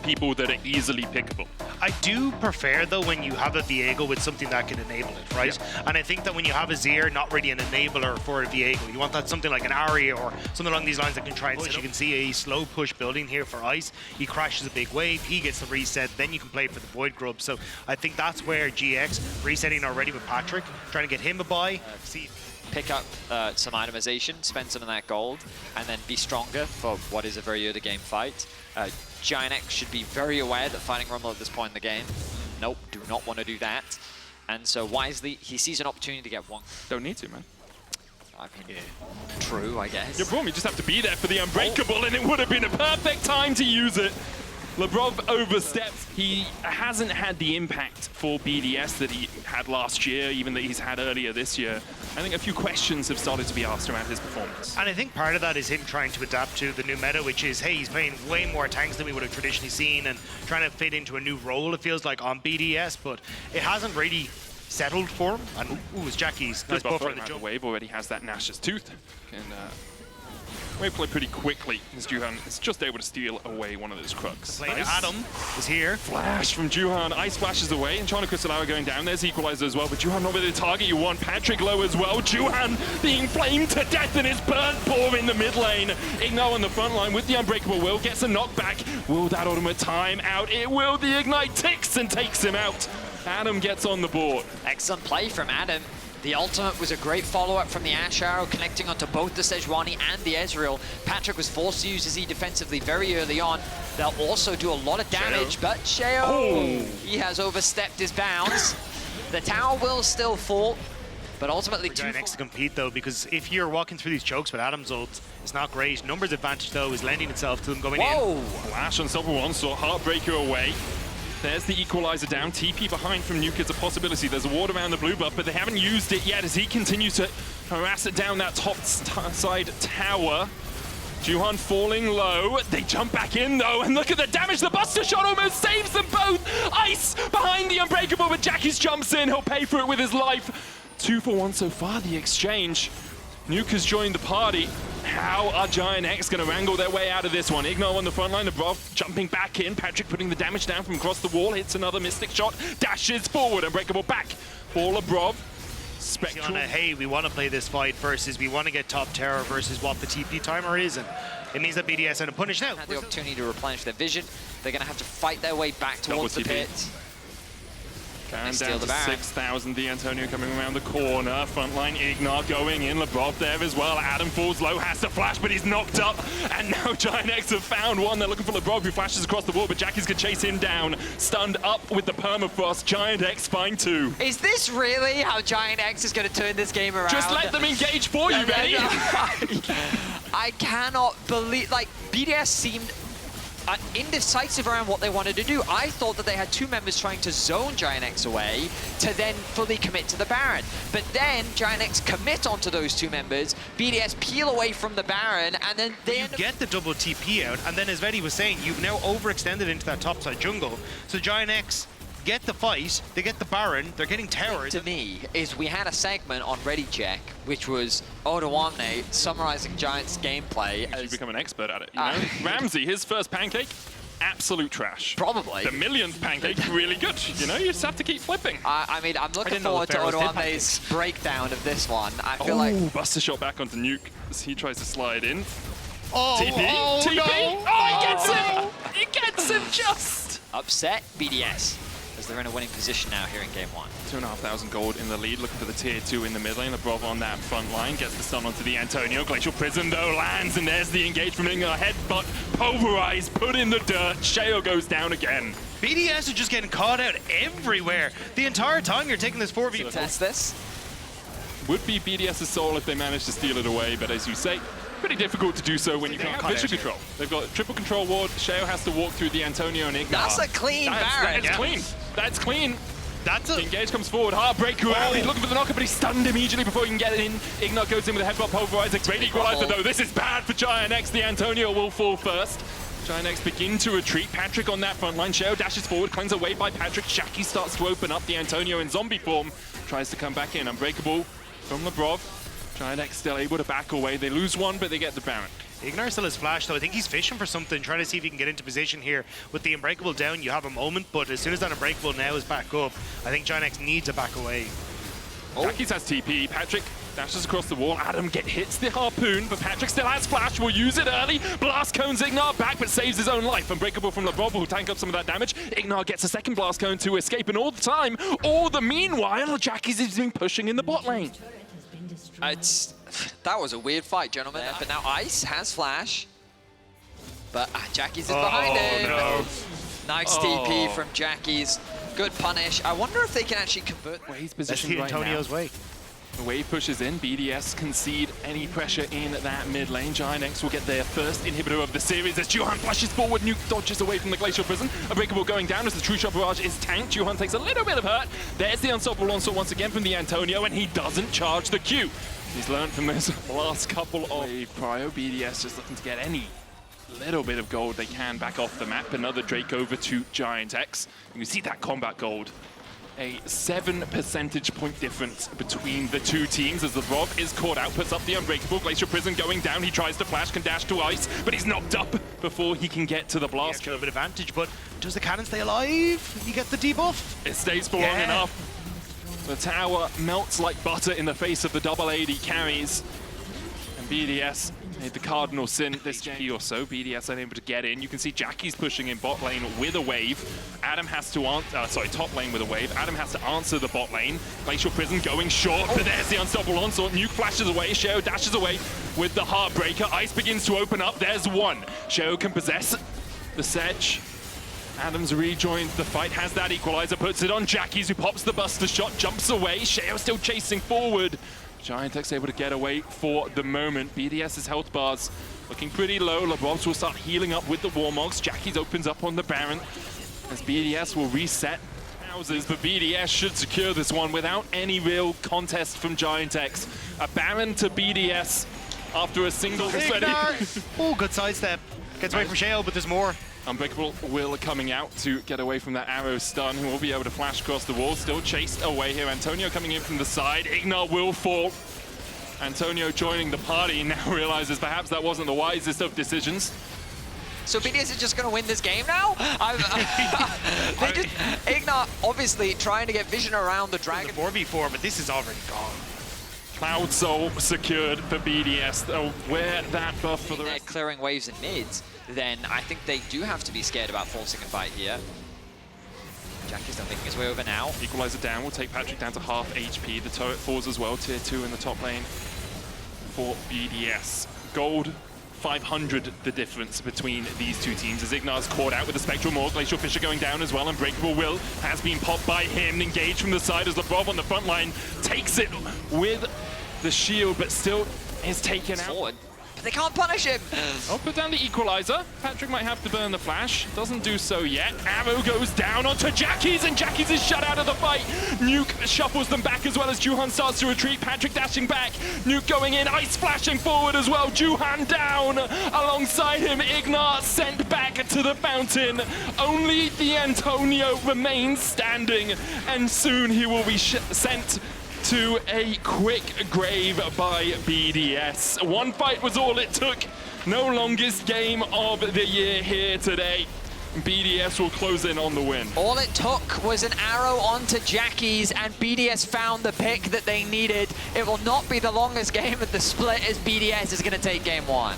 people that are easily pickable. I do prefer, though, when you have a Viego with something that can enable it, right? Yeah. And I think that when you have a Zir, not really an enabler for a Viego, you want that something like an Arya or something along these lines that can try and push. You can see a slow push building here for Ice. He crashes a big wave, he gets the reset, then you can play for the Void Grub. So I think that's where GX resetting already with Patrick, trying to get him a buy. Pick up some itemization, spend some of that gold, and then be stronger for what is a very early game fight. GiantX should be very aware that fighting Rumble at this point in the game. Nope, do not want to do that. And so wisely, he sees an opportunity to get one. Don't need to, man. I mean, yeah. True, I guess. Your problem, you just have to be there for the Unbreakable, and it would have been a perfect time to use it. Labrov oversteps. He hasn't had the impact for BDS that he had last year, even that he's had earlier this year. I think a few questions have started to be asked around his performance. And I think part of that is him trying to adapt to the new meta, which is, hey, he's playing way more tanks than we would have traditionally seen and trying to fit into a new role, it feels like, on BDS, but it hasn't really settled for him. And ooh, it's Jackie's nice buffer in the jump. Wave already has that Nash's Tooth. And Wave play pretty quickly, as Juhan is just able to steal away one of those Krugs. Nice. Adam is here. Flash from Juhan. Ice flashes away, and Chana KazaLoLL going down. There's Equalizer as well, but Juhan not really the target you want. Patrick low as well. Juhan being flamed to death in his burnt paw in the mid lane. Igno on the front line with the Unbreakable Will. Gets a knockback. Will that ultimate time out? It will. The Ignite ticks and takes him out. Adam gets on the board. Excellent play from Adam. The ultimate was a great follow-up from the Ash Arrow, connecting onto both the Sejuani and the Ezreal. Patrick was forced to use his E defensively very early on. They'll also do a lot of damage, but Sheo, he has overstepped his bounds. The tower will still fall, but ultimately GiantX to compete, though, because if you're walking through these chokes with Adam's ult, it's not great. Numbers advantage, though, is lending itself to them going in. Flash on Silver One, so Heartbreaker away. There's the Equalizer down. TP behind from Nuke is a possibility. There's a ward around the blue buff, but they haven't used it yet as he continues to harass it down that top side tower. Juhan falling low. They jump back in, though, and look at the damage. The Buster Shot almost saves them both. Ice behind the Unbreakable, but Jackie's jumps in. He'll pay for it with his life. 2 for 1 so far, the exchange. Nuke has joined the party. How are GiantX going to wrangle their way out of this one? Igno on the front line, Labrov jumping back in. Patrick putting the damage down from across the wall. Hits another Mystic Shot. Dashes forward. Unbreakable back for Labrov. Spectral. Hey, we want to play this fight versus we want to get top tower versus what the TP timer is. And it means that BDS end up punished now. Had the opportunity to replenish their vision. They're going to have to fight their way back towards the pit. And down to 6,000, the Antonio coming around the corner. Frontline Ignar going in, Labrov there as well. Adam falls low, has to flash, but he's knocked up. And now GiantX have found one. They're looking for Labrov, who flashes across the wall, but Jackie's gonna chase him down. Stunned up with the permafrost. GiantX find 2. Is this really how GiantX is going to turn this game around? Just let them engage for you, Benny. I cannot believe, like, BDS seemed indecisive around what they wanted to do. I thought that they had 2 members trying to zone GiantX away to then fully commit to the Baron. But then GiantX commit onto those 2 members, BDS peel away from the Baron, and then they get the double TP out, and then as Veddy was saying, you've now overextended into that topside jungle. So GiantX get the fight, they get the Baron, they're getting towers. To me, is we had a segment on Ready Check, which was Odoamne summarizing Giants' gameplay. You've become an expert at it, you know? Ramsey, his first pancake, absolute trash. Probably. The millionth pancake, really good. You know, you just have to keep flipping. I mean, I'm looking forward to Odoamne's breakdown of this one. I feel like... Buster Shot back onto Nuke as he tries to slide in. TP? TP? No. Oh, he gets him! He gets him just! Upset BDS, as they're in a winning position now here in game 1. 2,500 gold in the lead, looking for the tier 2 in the mid lane. Labrov on that front line, gets the stun onto the Antonio. Glacial Prison, though, lands, and there's the engage from Ignar. Headbutt, pulverized, put in the dirt. Sheo goes down again. BDS are just getting caught out everywhere. The entire time you're taking this 4v4. Test this. Would be BDS's soul if they managed to steal it away, but as you say, pretty difficult to do so when you can't have vision control. They've got triple control ward. Sheo has to walk through the Antonio and Ignar. That's a clean Baron. That's clean. That's clean. That's a... The engage comes forward. Heartbreaker out. He's looking for the knocker, but he's stunned immediately before he can get it in. Ignar goes in with a headbutt pulverizer. Great Equalizer, though. This is bad for GiantX. The Antonio will fall first. GiantX begin to retreat. Patrick on that front line. Sheo dashes forward, cleansed away by Patrick. Shaki starts to open up. The Antonio in zombie form tries to come back in. Unbreakable from Labrov. GiantX still able to back away. They lose one, but they get the Baron. Ignar still has flash, though. I think he's fishing for something, trying to see if he can get into position here. With the Unbreakable down, you have a moment, but as soon as that Unbreakable now is back up, I think GiantX needs to back away. Jackie's has TP. Patrick dashes across the wall. Adam hits the harpoon, but Patrick still has flash. Will use it early. Blast cones Ignar back, but saves his own life. Unbreakable from LeBron will tank up some of that damage. Ignar gets a second blast cone to escape, and all the meanwhile, Jackie's has been pushing in the bot lane. That was a weird fight, gentlemen. But now Ice has flash. But Jackie's is behind him. No. Nice TP from Jackie's. Good punish. I wonder if they can actually convert. Where he's That's positioned right Antonio's now. way. The wave pushes in. BDS concede any pressure in that mid lane. GiantX will get their first inhibitor of the series as Juhan flashes forward. Nuke dodges away from the Glacial Prison. Unbreakable going down as the True Shot Barrage is tanked. Juhan takes a little bit of hurt. There's the Unstoppable Onslaught once again from the Antonio, and he doesn't charge the Q. He's learned from this last couple of wave prio. BDS just looking to get any little bit of gold they can back off the map. Another Drake over to GiantX. You can see that combat gold. A 7 percentage point difference between the two teams as the Rob is caught out, puts up the Unbreakable. Glacial Prison going down. He tries to flash, can dash to Ice, but he's knocked up before he can get to the blast. He has a bit of advantage, but does the cannon stay alive? You get the debuff. It stays for long enough. The tower melts like butter in the face of the double AD carries. And BDS made the cardinal sin this game or so. BDS unable to get in. You can see Jackie's pushing in bot lane with a wave. Adam has to answer, top lane with a wave. Adam has to answer the bot lane. Glacial Prison going short, but there's the Unstoppable Onslaught. Nuke flashes away. Sheo dashes away with the Heartbreaker. Ice begins to open up. There's one. Sheo can possess the Sedge. Adams rejoins the fight, has that equalizer, puts it on Jackie's, who pops the Buster Shot, jumps away. Sheo still chasing forward. GiantX able to get away for the moment. BDS's health bars looking pretty low. LeBron will start healing up with the Warmogs. Jackie's opens up on the Baron as BDS will reset houses, but BDS should secure this one without any real contest from GiantX. A Baron to BDS after a single. Oh, good sidestep. Gets away from Sheo, but there's more. Unbreakable will coming out to get away from that arrow stun. He will be able to flash across the wall. Still chased away here. Antonio coming in from the side. Ignar will fall. Antonio joining the party now realizes perhaps that wasn't the wisest of decisions. So BDS is just going to win this game now? Ignar obviously trying to get vision around the dragon. The 4v4, but this is already gone. Cloud Soul secured for BDS. They'll wear that buff for the They're rest. clearing waves and mids, then I think they do have to be scared about forcing a fight here. Jackie's still making his way over now. Equalizer down will take Patrick down to half HP. The turret falls as well. Tier 2 in the top lane for BDS. Gold 500 the difference between these two teams as Ignar's caught out with the Spectral Maw. Glacial Fisher going down as well. Unbreakable Will has been popped by him. Engaged from the side as LeBron on the front line takes it with the shield, but still is taken out. Forward. But they can't punish him. Oh, put down the equalizer. Patrick might have to burn the flash. Doesn't do so yet. Arrow goes down onto Jackie's, and Jackie's is shut out of the fight. Nuke shuffles them back as well as Juhan starts to retreat. Patrick dashing back. Nuke going in. Ice flashing forward as well. Juhan down. Alongside him, Ignar sent back to the fountain. Only the Antonio remains standing, and soon he will be sent to a quick grave by BDS. One fight was all it took. No longest game of the year here today. BDS will close in on the win. All it took was an arrow onto Jackie's, and BDS found the pick that they needed. It will not be the longest game of the split as BDS is going to take game one.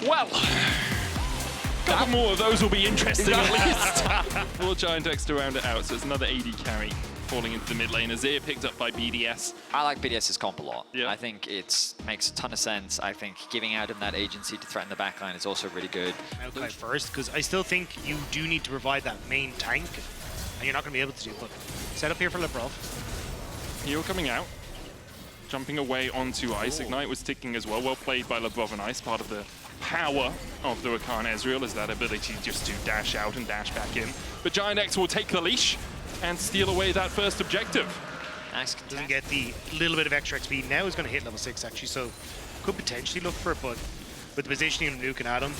Well, a couple more of those will be interesting at least. For GiantX to round it out, so it's another AD carry falling into the mid lane. Azir picked up by BDS. I like BDS's comp a lot. Yeah. I think it makes a ton of sense. I think giving Adam that agency to threaten the backline is also really good. Maokai first, because I still think you do need to provide that main tank, and you're not going to be able to do it. But set up here for Lebrov. Heal coming out. Jumping away onto Ice. Ooh. Ignite was ticking as well. Well played by Lebrov and Ice, part of the power of the Rakan Ezreal is that ability just to dash out and dash back in. But GiantX will take the leash and steal away that first objective. Nice. Doesn't get the little bit of extra XP. Now he's going to hit level 6 actually, so could potentially look for it, but with the positioning of Nuke and Adam,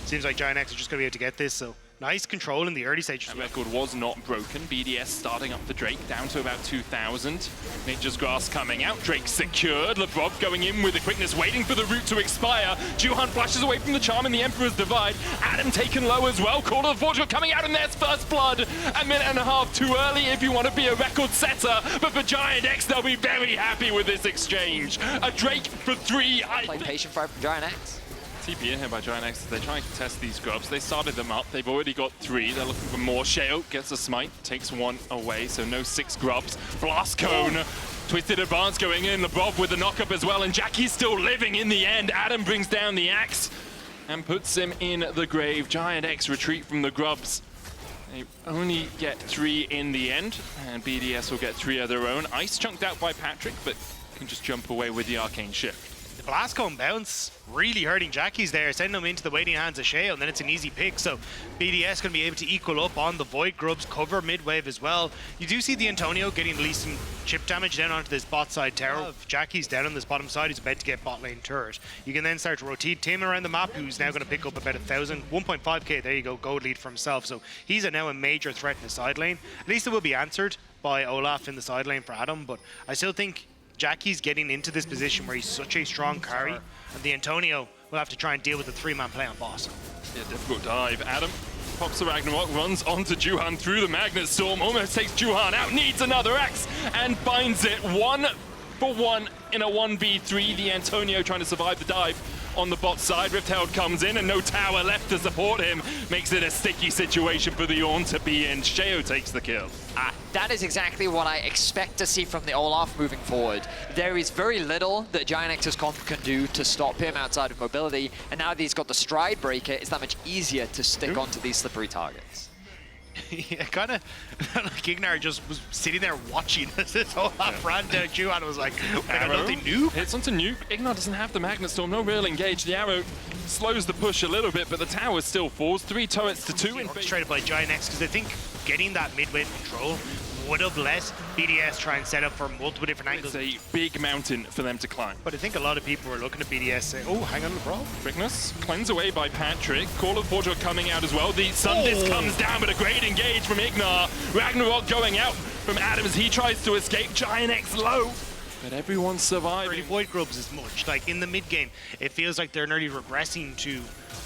seems like GiantX are just going to be able to get this, so Nice control in the early stages. That record was not broken. BDS starting up the Drake down to about 2,000. Nature's Grass coming out. Drake secured. Lebrov going in with the quickness, waiting for the route to expire. Juhan flashes away from the charm in the Emperor's Divide. Adam taken low as well. Call of the Forge coming out, and there's first blood. A minute and a half too early if you want to be a record setter. But for GiantX, they'll be very happy with this exchange. A Drake for 3. Play patient fire from GiantX. TP in here by GiantX. They're trying to test these grubs. They started them up. They've already got 3. They're looking for more. Sheo gets a smite, takes 1 away, so no 6 grubs. Blast Cone, twisted advance going in. Lebrov with the knockup as well, and Jackie's still living in the end. Adam brings down the axe and puts him in the grave. GiantX retreat from the grubs. They only get 3 in the end, and BDS will get 3 of their own. Ice chunked out by Patrick, but can just jump away with the Arcane Shift. The blast cone bounce really hurting Jackie's there, sending him into the waiting hands of Sheo, and then it's an easy pick. So BDS going to be able to equal up on the Void Grubs, cover mid-wave as well. You do see the Antonio getting at least some chip damage down onto this bot side tower. If Jackie's down on this bottom side, he's about to get bot lane turret. You can then start to rotate Tim around the map, who's now going to pick up about 1,000, 1.5k, there you go, gold lead for himself. So he's now a major threat in the side lane. At least it will be answered by Olaf in the side lane for Adam, but I still think Jackie's getting into this position where he's such a strong carry, and the Antonio will have to try and deal with the 3-man play on boss. Yeah, difficult dive. Adam pops the Ragnarok, runs onto Juhan through the Magnet Storm, almost takes Juhan out, needs another axe, and finds it. 1 for 1 in a 1v3. The Antonio trying to survive the dive on the bot side. Riftherald comes in, and no tower left to support him. Makes it a sticky situation for the Ornn to be in. Sheo takes the kill. That is exactly what I expect to see from the Olaf moving forward. There is very little that GiantX's comp can do to stop him outside of mobility, and now that he's got the stride breaker, it's that much easier to stick onto these slippery targets. Yeah, kind of like Ignar just was sitting there watching as this Olaf ran down Juhan and was like, I got nothing new. Hits onto Nuke. Ignar doesn't have the Magnet Storm, no real engage. The arrow slows the push a little bit, but the tower still falls. 3 turrets to 2 in orchestrated by GiantX, because I think getting that mid-wave control would have let BDS try and set up for multiple different angles. It's a big mountain for them to climb. But I think a lot of people were looking at BDS saying, oh, hang on, bro. Quickness, cleanse away by Patrick. Call of Forge coming out as well. The Sun Disc comes down, but a great engage from Ignar. Ragnarok going out from Adam as he tries to escape. GiantX low, but everyone's surviving. Early Void Grubs as much. Like in the mid-game, it feels like they're nearly regressing to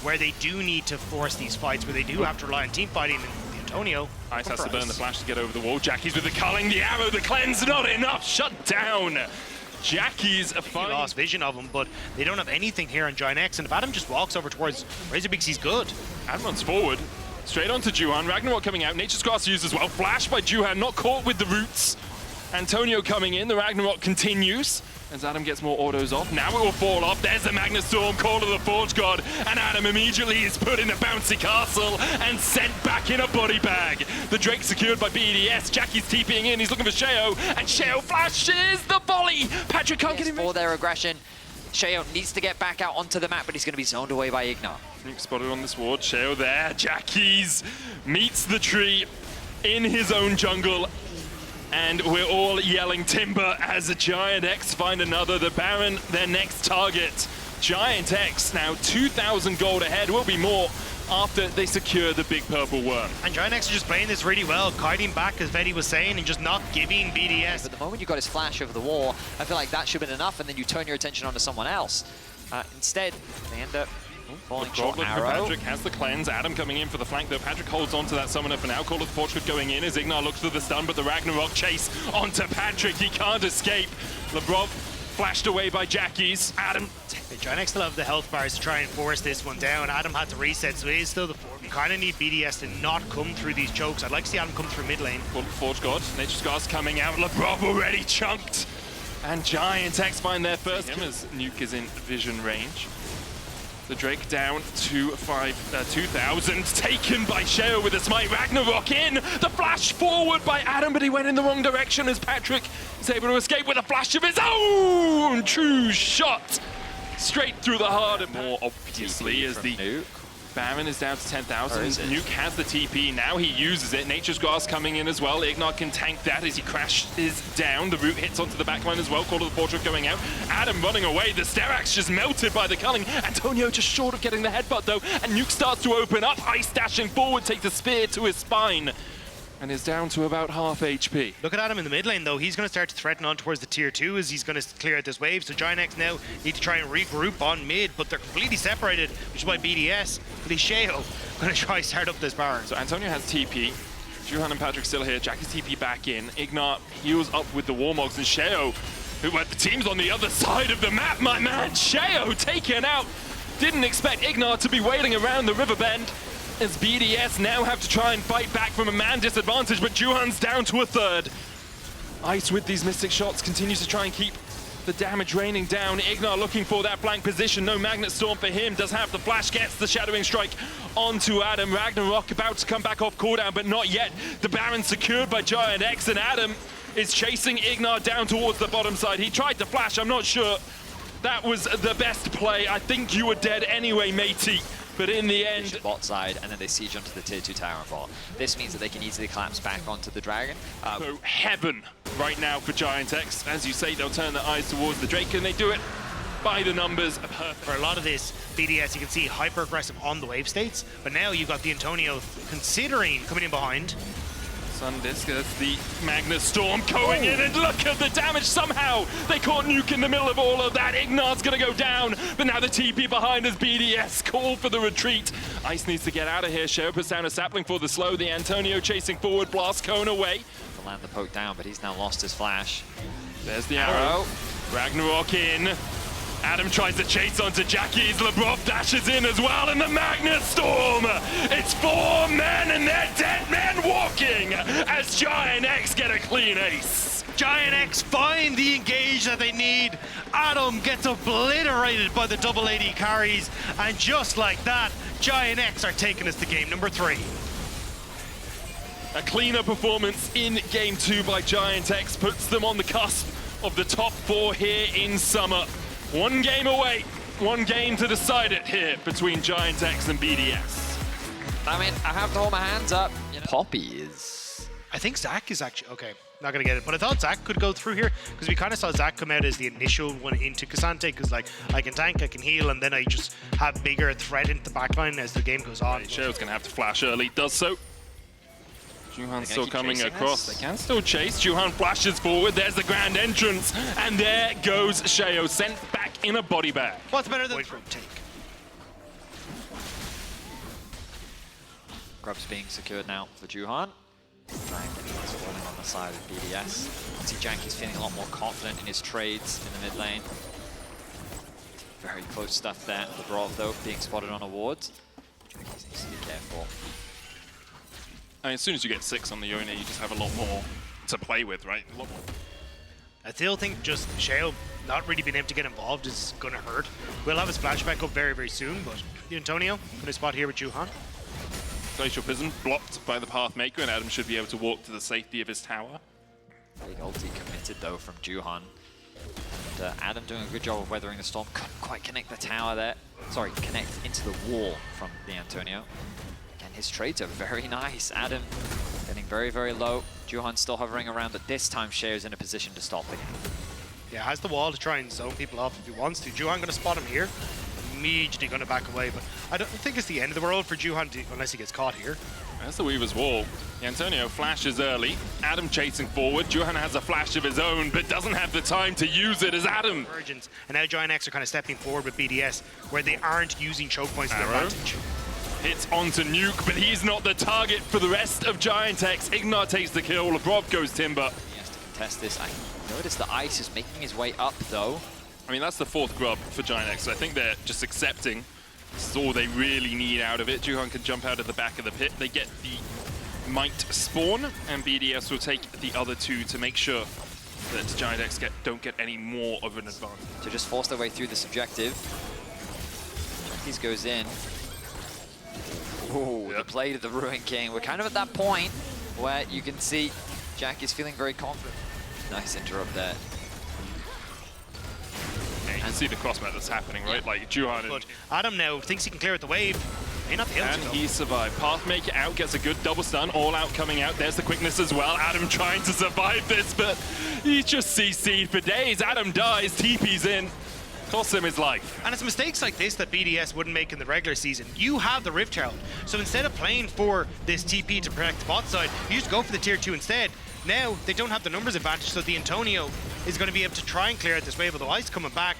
where they do need to force these fights, where they do have to rely on team fighting. Antonio. Ice has to burn the flash to get over the wall. Jackie's with the culling, the arrow, the cleanse, not enough. Shut down. Jackie's a fine. Lost vision of him, but they don't have anything here on GiantX. And if Adam just walks over towards Razorbeaks, he's good. Adam runs forward, straight onto Juhan. Ragnarok coming out. Nature's Grass used as well. Flash by Juhan, not caught with the roots. Antonio coming in. The Ragnarok continues as Adam gets more autos off. Now it will fall off. There's the Magnet Storm, Call of the Forge God, and Adam immediately is put in a bouncy castle and sent back in a body bag. The Drake secured by BDS. Jackie's TPing in. He's looking for Sheo, and Sheo flashes the volley. Patrick can't get him. For their aggression, Sheo needs to get back out onto the map, but he's going to be zoned away by Ignar. Nuke spotted on this ward. Sheo there. Jackie's meets the tree in his own jungle. And we're all yelling timber as the GiantX find another. The Baron, their next target. GiantX now 2,000 gold ahead. Will be more after they secure the big purple worm. And GiantX are just playing this really well, kiting back as Vedi was saying, and just not giving BDS. But the moment you got his flash over the wall, I feel like that should have been enough, and then you turn your attention onto someone else. Instead, they end up falling short. Arrow. Patrick has the cleanse. Adam coming in for the flank, though. Patrick holds on to that summoner for now. Call of the Forge going in as Ignar looks for the stun, but the Ragnarok chase onto Patrick. He can't escape. Lebrov flashed away by Jackie's. Adam. GiantX still have the health bars to try and force this one down. Adam had to reset, so he is still the form. You kind of need BDS to not come through these chokes. I'd like to see Adam come through mid lane. Call of the Forge God. Nature's Grass coming out. Lebrov already chunked. And GiantX find their first kill as Nuke is in vision range. The Drake down to 2,000, taken by Sheo with a smite. Ragnarok in, the flash forward by Adam, but he went in the wrong direction as Patrick is able to escape with a flash of his own. True shot, straight through the heart, and more obviously as the Baron is down to 10,000. Or is it? Nuke has the TP. Now he uses it. Nature's Grass coming in as well. Ignat can tank that as he crashes down. The root hits onto the backline as well. Call of the Portrait going out. Adam running away. The Sterax just melted by the culling. Antonio just short of getting the headbutt though. And Nuke starts to open up. Ice dashing forward, takes a spear to his spine. And is down to about half HP. Look at Adam in the mid lane, though. He's going to start to threaten on towards the tier 2 as he's going to clear out this wave. So GiantX now need to try and regroup on mid, but they're completely separated, which is why BDS, with his Sheo, going to try start up this Baron. So Antonio has TP. Juhan and Patrick still here. Jackie's TP back in. Ignat heals up with the Warmogs, and Sheo, who the team's on the other side of the map, my man. Sheo taken out. Didn't expect Ignat to be waiting around the river bend. As BDS now have to try and fight back from a man disadvantage, but Juhan's down to a third. Ice with these Mystic shots continues to try and keep the damage raining down. Ignat looking for that flank position. No Magnet Storm for him. Does have the flash, gets the Shadowing Strike onto Adam. Ragnarok about to come back off cooldown, but not yet. The Baron secured by GiantX, and Adam is chasing Ignat down towards the bottom side. He tried to flash, I'm not sure that was the best play. I think you were dead anyway, matey. But in the end, bot side, and then they siege onto the tier 2 tower and bot. This means that they can easily collapse back onto the dragon. so heaven right now for GiantX. As you say, they'll turn their eyes towards the Drake, and they do it by the numbers. Perfect. For a lot of this, BDS, you can see hyper-aggressive on the wave states, but now you've got the Antonio considering coming in behind. Sundisk, that's the Magnet Storm going in, and look at the damage. Somehow they caught Nuke in the middle of all of that. Ignat's gonna go down, but now the TP behind as BDS call for the retreat. Ice needs to get out of here. Sheo puts down a sapling for the slow. The Antonio chasing forward, blast cone away. To land the poke down, but he's now lost his flash. There's the arrow. Ragnarok in. Adam tries to chase onto Jackie's. Lebrov dashes in as well, and the Magnet Storm! It's 4 men, and they're dead men walking as GiantX get a clean ace. GiantX find the engage that they need. Adam gets obliterated by the double AD carries, and just like that, GiantX are taking us to game number 3. A cleaner performance in game 2 by GiantX puts them on the cusp of the top 4 here in summer. 1 game away, 1 game to decide it here between GiantX and BDS. I mean, I have to hold my hands up. You know, Poppy is... I think Zach is actually, okay, not gonna get it, but I thought Zach could go through here because we kind of saw Zach come out as the initial one into Kazante because like, I can tank, I can heal, and then I just have bigger threat into the backline as the game goes on. Sheo's gonna have to flash early, does so. Juhan's still coming across. They can still chase. Juhan flashes forward. There's the grand entrance. And there goes Sheo, sent back in a body bag. What's better than take? Grub's being secured now for Juhan. Dragon is falling on the side of BDS. See, Jankie's feeling a lot more confident in his trades in the mid lane. Very close stuff there. Lebrov, though, being spotted on a ward. Jankie's needs to be careful. I mean, as soon as you get 6 on the Yone, you just have a lot more to play with, right? A lot more. I still think just Sheo not really being able to get involved is going to hurt. We'll have his flashback up very, very soon, but the Antonio, going to spot here with Juhan. Glacial Prism blocked by the Pathmaker, and Adam should be able to walk to the safety of his tower. Big ulti committed, though, from Juhan. And Adam doing a good job of weathering the storm. Couldn't quite connect the tower there. Sorry, connect into the wall from the Antonio. Again, his trades are very nice. Adam getting very, very low. Juhan still hovering around, but this time Sheo's in a position to stop again. Yeah, has the wall to try and zone people off if he wants to. Juhan going to spot him here. Immediately going to back away, but I don't think it's the end of the world for Juhan unless he gets caught here. That's the Weaver's Wall. Antonio flashes early. Adam chasing forward. Juhan has a flash of his own, but doesn't have the time to use it as Adam. And now GiantX are kind of stepping forward with BDS, where they aren't using choke points to their advantage. Hits onto Nuke, but he's not the target for the rest of GiantX. Ignat takes the kill. Lebrov goes Timber. He has to contest this. I notice the ice is making his way up, though. I mean, that's the 4th grub for GiantX, so I think they're just accepting. This is all they really need out of it. Juhan can jump out of the back of the pit. They get the Might spawn, and BDS will take the other 2 to make sure that GiantX don't get any more of an advantage. To just force their way through this objective. Jackie's goes in. Ooh, the play to the Ruin King. We're kind of at that point where you can see Jackie's feeling very confident. Nice interrupt there. Yeah, you can see the crossmat that's happening, right? Like Juhan and... But Adam now thinks he can clear out the wave. May not be able And to, though. he survived. Pathmaker out, gets a good double stun. All out coming out. There's the quickness as well. Adam trying to survive this, but he's just CC'd for days. Adam dies, TP's in. Costs him his life. And it's mistakes like this that BDS wouldn't make in the regular season. You have the Rift Herald. So instead of playing for this TP to protect the bot side, you just go for the tier 2 instead. Now, they don't have the numbers advantage, so the Antonio is going to be able to try and clear out this wave, although Ice coming back.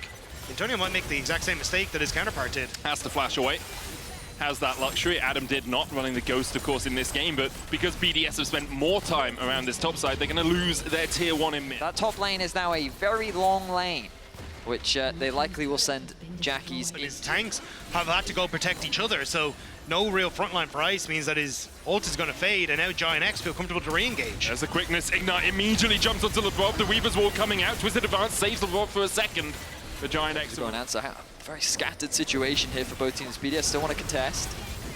Antonio might make the exact same mistake that his counterpart did. Has to flash away. Has that luxury. Adam did not, running the Ghost, of course, in this game, but because BDS have spent more time around this top side, they're going to lose their tier 1 in mid. That top lane is now a very long lane, which they likely will send Jackies But in. his tanks have had to go protect each other, so no real frontline for Ice means that his ult is going to fade, and now GiantX feel comfortable to re-engage. There's the quickness. Ignite immediately jumps onto LeBron. The Weaver's Wall coming out. Twisted Advance saves LeBron for a second. The GiantX. Go and answer. Very scattered situation here for both teams. BDS still want to contest.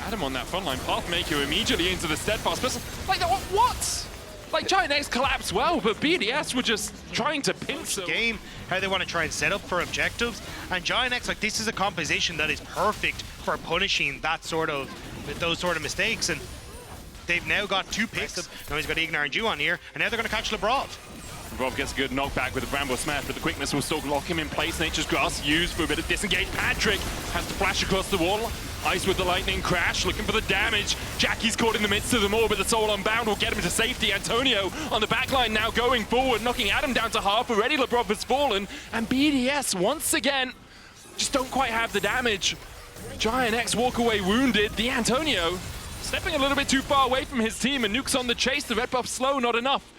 Adam on that front line. Pathmaker immediately into the steadfast. Like, what? Like, GiantX collapsed well, but BDS were just trying to pinch them. Game, how they want to try and set up for objectives, and GiantX, like, this is a composition that is perfect for punishing those sort of mistakes, and they've now got 2 picks. Now he's got Ignar and Ju on here, and now they're going to catch LeBron. Rob gets a good knockback with the Bramble Smash, but the quickness will still lock him in place. Nature's Grass used for a bit of disengage. Patrick has to flash across the wall. Ice with the lightning crash, looking for the damage. Jackie's caught in the midst of them all, but the Soul Unbound will get him to safety. Antonio on the backline now going forward, knocking Adam down to half. Already LeBron has fallen, and BDS once again just don't quite have the damage. GiantX walk away wounded. The Antonio stepping a little bit too far away from his team, and Nuke's on the chase. The red buff slow, not enough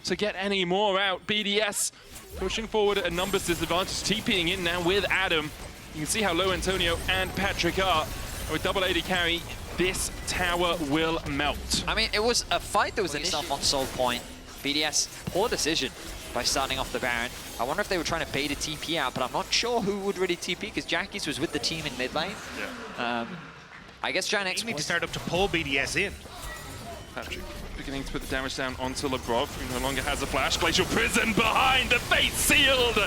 to get any more out. BDS pushing forward at a numbers disadvantage, TPing in now with Adam. You can see how low Antonio and Patrick are. With double AD carry, this tower will melt. I mean, it was a fight that was initially on soul point. BDS, poor decision by starting off the Baron. I wonder if they were trying to bait a TP out, but I'm not sure who would really TP, because Jackies was with the team in mid lane. Yeah. I guess GiantX They need to start up to pull BDS in. Patrick beginning to put the damage down onto Lebrov, who no longer has a flash. Glacial Prison behind, the fate sealed,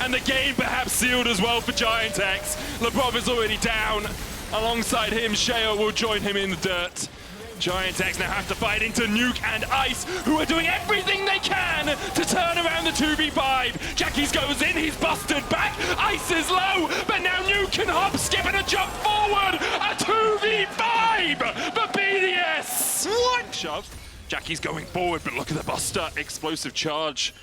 and the game perhaps sealed as well for GiantX. Lebrov is already down. Alongside him, Sheo will join him in the dirt. GiantX now have to fight into Nuke and Ice, who are doing everything they can to turn around the 2v5. Jackies goes in, he's busted back. Ice is low, but now Nuke can hop, skip, and a jump forward. A 2v5 for BDS. What? Shove. Jackie's going forward, but look at the Buster. Explosive charge.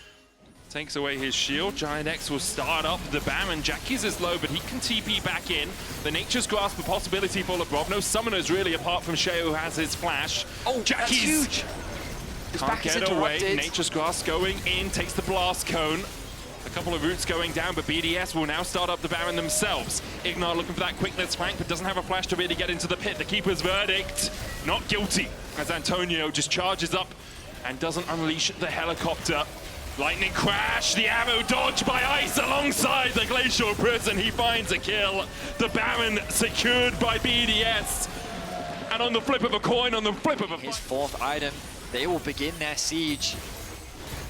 Takes away his shield. GiantX will start up the Baron. Jackie's is low, but he can TP back in. The Nature's Grasp, a possibility for LeBron. No summoners really, apart from Sheo, who has his flash. Oh, Jackie's huge. His can't back is get away. interrupted. Nature's Grasp going in, takes the blast cone. A couple of roots going down, but BDS will now start up the Baron themselves. Ignar looking for that quickness flank, but doesn't have a flash to really get into the pit. The Keeper's verdict, not guilty, as Antonio just charges up and doesn't unleash the helicopter. Lightning crash, the arrow dodged by Ice alongside the Glacial Prison. He finds a kill. The Baron secured by BDS. And on the flip of a coin, on the flip of a... His 4th item, they will begin their siege.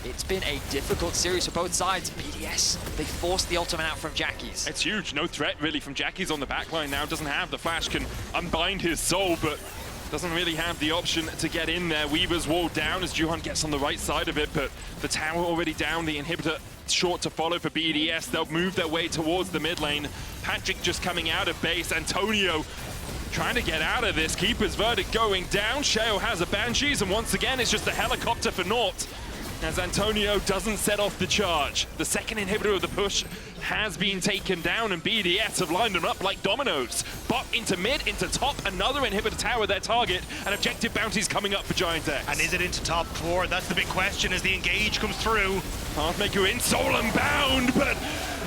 It's been a difficult series for both sides. BDS, they forced the ultimate out from Jackies. It's huge. No threat really from Jackie's on the backline now. Doesn't have the flash, can unbind his soul, but doesn't really have the option to get in there. Weaver's Wall down as Juhan gets on the right side of it, but the tower already down. The inhibitor short to follow for BDS. They'll move their way towards the mid lane. Patrick just coming out of base. Antonio trying to get out of this. Keeper's verdict going down. Sheo has a Banshees, and once again, it's just a helicopter for naught, as Antonio doesn't set off the charge. The second inhibitor of the push has been taken down, and BDS have lined them up like dominoes. Bot into mid, into top, another inhibitor tower their target, and objective bounties coming up for GiantX. And is it into top 4? That's the big question as the engage comes through. Pathmaker in, Soul Unbound, but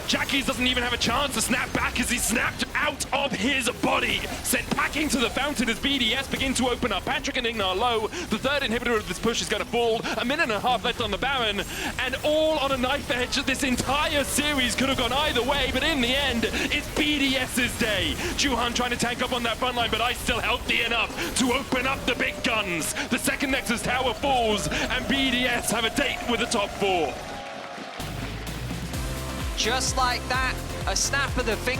Jackies doesn't even have a chance to snap back as he's snapped out of his body. Sent packing to the fountain as BDS begin to open up. Patrick and Ignar low. The third inhibitor of this push is going to fall. A minute and a half left on the Baron, and all on a knife edge. This entire series could have gone either way, but in the end, it's BDS's day. Juhan trying to tank up on that front line, but Ice still healthy enough to open up the big guns. The second Nexus tower falls, and BDS have a date with the top 4. Just like that, a snap of the finger.